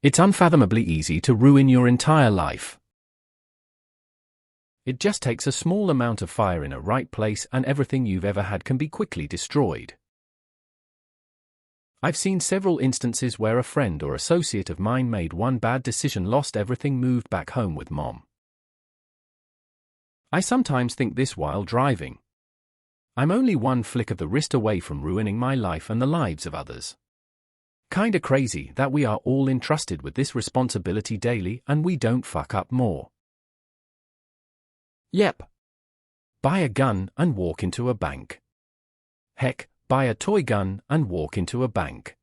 It's unfathomably easy to ruin your entire life. It just takes a small amount of fire in a right place and everything you've ever had can be quickly destroyed. I've seen several instances where a friend or associate of mine made one bad decision, lost everything, moved back home with mom. I sometimes think this while driving. I'm only one flick of the wrist away from ruining my life and the lives of others. Kinda crazy that we are all entrusted with this responsibility daily and we don't fuck up more. Yep. Buy a gun and walk into a bank. Heck, buy a toy gun and walk into a bank.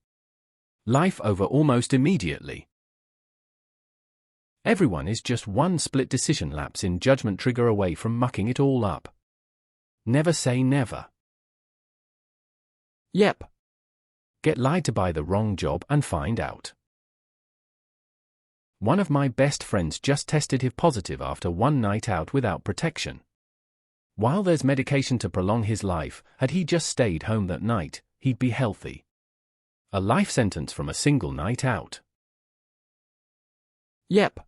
Life over almost immediately. Everyone is just one split decision lapse in judgment trigger away from mucking it all up. Never say never. Yep. Get lied to by the wrong job and find out. One of my best friends just tested HIV positive after one night out without protection. While there's medication to prolong his life, had he just stayed home that night, he'd be healthy. A life sentence from a single night out. Yep.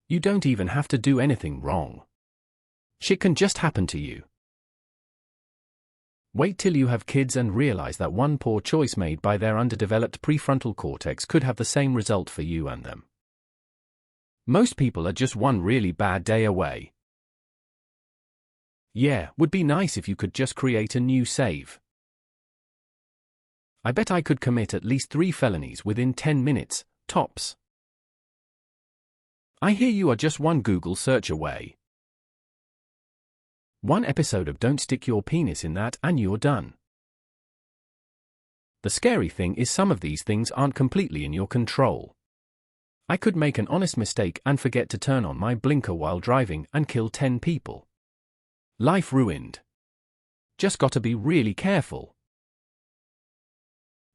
You don't even have to do anything wrong. Shit can just happen to you. Wait till you have kids and realize that one poor choice made by their underdeveloped prefrontal cortex could have the same result for you and them. Most people are just one really bad day away. Yeah, would be nice if you could just create a new save. I bet I could commit at least 3 felonies within 10 minutes, tops. I hear you are just one Google search away. One episode of Don't Stick Your Penis in That and you're done. The scary thing is some of these things aren't completely in your control. I could make an honest mistake and forget to turn on my blinker while driving and kill 10 people. Life ruined. Just gotta be really careful.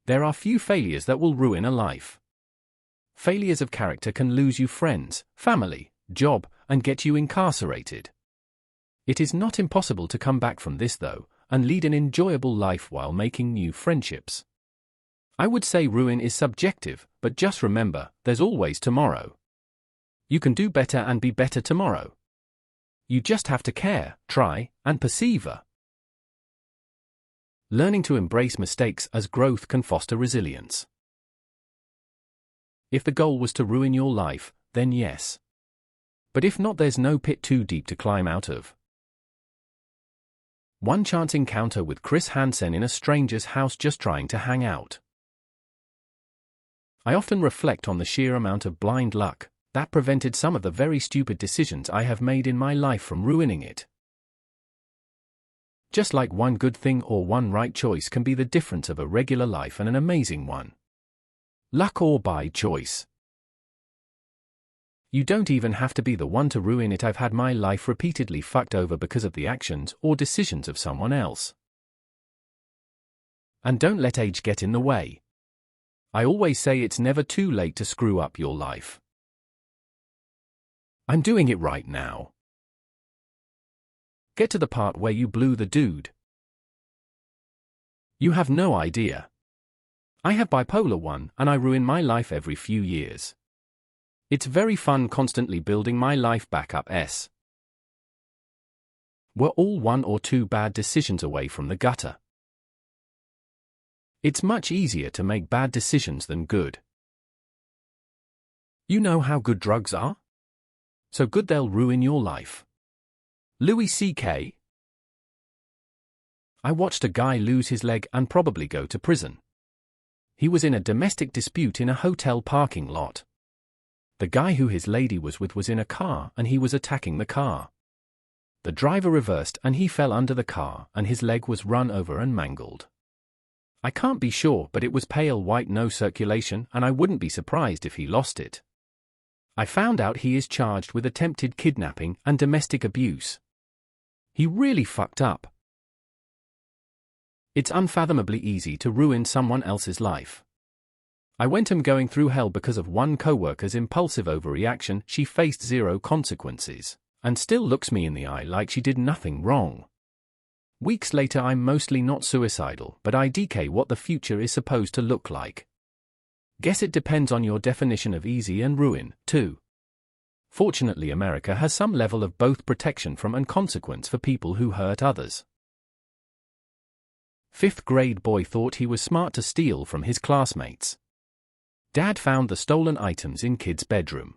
There are few failures that will ruin a life. Failures of character can lose you friends, family, job, and get you incarcerated. It is not impossible to come back from this though, and lead an enjoyable life while making new friendships. I would say ruin is subjective, but just remember, there's always tomorrow. You can do better and be better tomorrow. You just have to care, try, and persevere. Learning to embrace mistakes as growth can foster resilience. If the goal was to ruin your life, then yes. But if not, there's no pit too deep to climb out of. One chance encounter with Chris Hansen in a stranger's house just trying to hang out. I often reflect on the sheer amount of blind luck that prevented some of the very stupid decisions I have made in my life from ruining it. Just like one good thing or one right choice can be the difference of a regular life and an amazing one. Luck or by choice. You don't even have to be the one to ruin it. I've had my life repeatedly fucked over because of the actions or decisions of someone else. And don't let age get in the way. I always say it's never too late to screw up your life. I'm doing it right now. Get to the part where you blew the dude. You have no idea. I have bipolar 1 and I ruin my life every few years. It's very fun constantly building my life back up. We're all 1 or 2 bad decisions away from the gutter. It's much easier to make bad decisions than good. You know how good drugs are? So good they'll ruin your life. Louis C.K. I watched a guy lose his leg and probably go to prison. He was in a domestic dispute in a hotel parking lot. The guy who his lady was with was in a car and he was attacking the car. The driver reversed and he fell under the car and his leg was run over and mangled. I can't be sure, but it was pale white, no circulation, and I wouldn't be surprised if he lost it. I found out he is charged with attempted kidnapping and domestic abuse. He really fucked up. It's unfathomably easy to ruin someone else's life. I went going through hell because of one coworker's impulsive overreaction. She faced 0 consequences, and still looks me in the eye like she did nothing wrong. Weeks later I'm mostly not suicidal, but I decay what the future is supposed to look like. Guess it depends on your definition of easy and ruin, too. Fortunately, America has some level of both protection from and consequence for people who hurt others. 5th grade boy thought he was smart to steal from his classmates. Dad found the stolen items in kid's bedroom.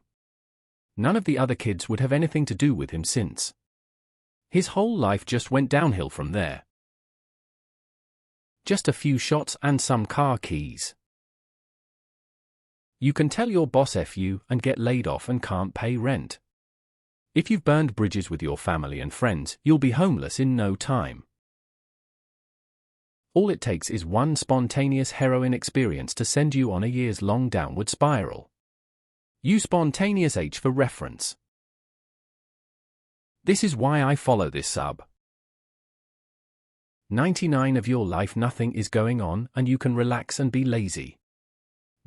None of the other kids would have anything to do with him since. His whole life just went downhill from there. Just a few shots and some car keys. You can tell your boss F you and get laid off and can't pay rent. If you've burned bridges with your family and friends, you'll be homeless in no time. All it takes is one spontaneous heroin experience to send you on a years-long downward spiral. Use spontaneous H for reference. This is why I follow this sub. 99% of your life nothing is going on and you can relax and be lazy.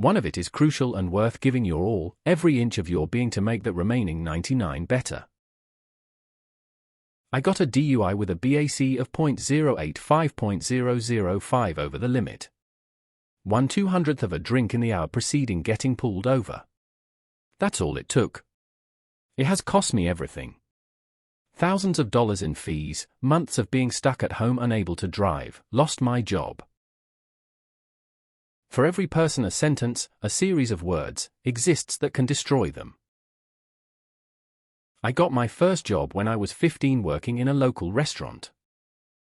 One of it is crucial and worth giving your all, every inch of your being to make that remaining 99 better. I got a DUI with a BAC of 0.085.005 over the limit. 1/200th of a drink in the hour preceding getting pulled over. That's all it took. It has cost me everything. Thousands of dollars in fees, months of being stuck at home unable to drive, lost my job. For every person a sentence, a series of words, exists that can destroy them. I got my first job when I was 15 working in a local restaurant.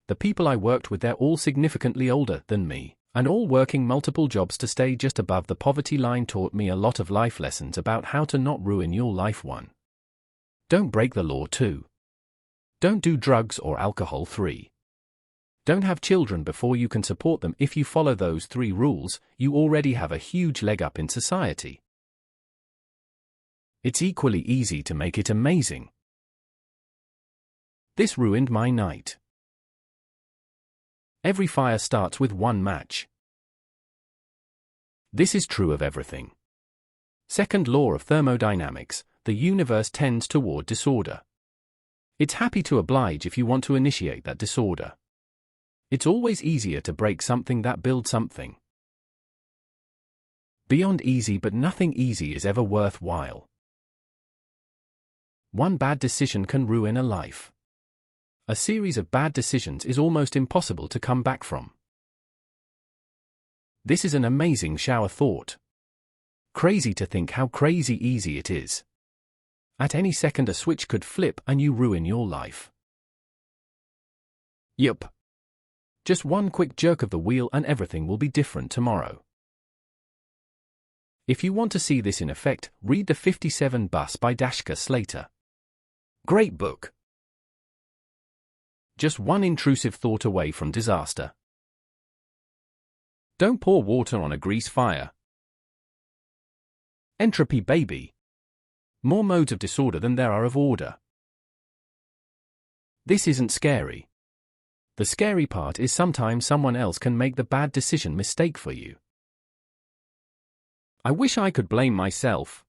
The people I worked with, they're all significantly older than me, and all working multiple jobs to stay just above the poverty line taught me a lot of life lessons about how to not ruin your life. 1. Don't break the law. 2. Don't do drugs or alcohol. 3. Don't have children before you can support them. If you follow those 3 rules, you already have a huge leg up in society. It's equally easy to make it amazing. This ruined my night. Every fire starts with one match. This is true of everything. Second law of thermodynamics, the universe tends toward disorder. It's happy to oblige if you want to initiate that disorder. It's always easier to break something than build something. Beyond easy, but nothing easy is ever worthwhile. One bad decision can ruin a life. A series of bad decisions is almost impossible to come back from. This is an amazing shower thought. Crazy to think how crazy easy it is. At any second a switch could flip and you ruin your life. Yup. Just one quick jerk of the wheel and everything will be different tomorrow. If you want to see this in effect, read The 57 Bus by Dashka Slater. Great book. Just one intrusive thought away from disaster. Don't pour water on a grease fire. Entropy, baby. More modes of disorder than there are of order. This isn't scary. The scary part is sometimes someone else can make the bad decision mistake for you. I wish I could blame myself.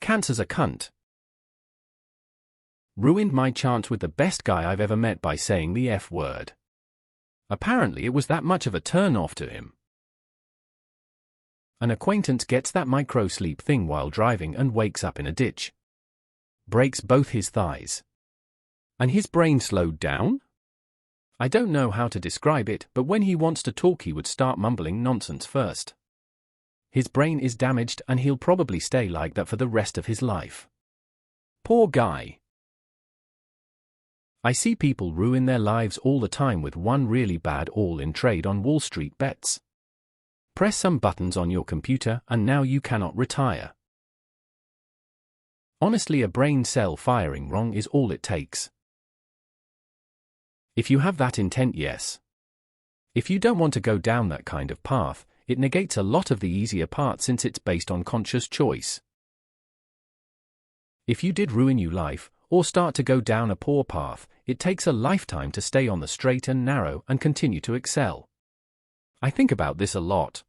Cancer's a cunt. Ruined my chance with the best guy I've ever met by saying the F word. Apparently it was that much of a turn-off to him. An acquaintance gets that micro-sleep thing while driving and wakes up in a ditch. Breaks both his thighs. And his brain slowed down? I don't know how to describe it, but when he wants to talk he would start mumbling nonsense first. His brain is damaged and he'll probably stay like that for the rest of his life. Poor guy. I see people ruin their lives all the time with one really bad all-in trade on Wall Street bets. Press some buttons on your computer and now you cannot retire. Honestly, a brain cell firing wrong is all it takes. If you have that intent, yes. If you don't want to go down that kind of path, it negates a lot of the easier part since it's based on conscious choice. If you did ruin your life, or start to go down a poor path, it takes a lifetime to stay on the straight and narrow and continue to excel. I think about this a lot.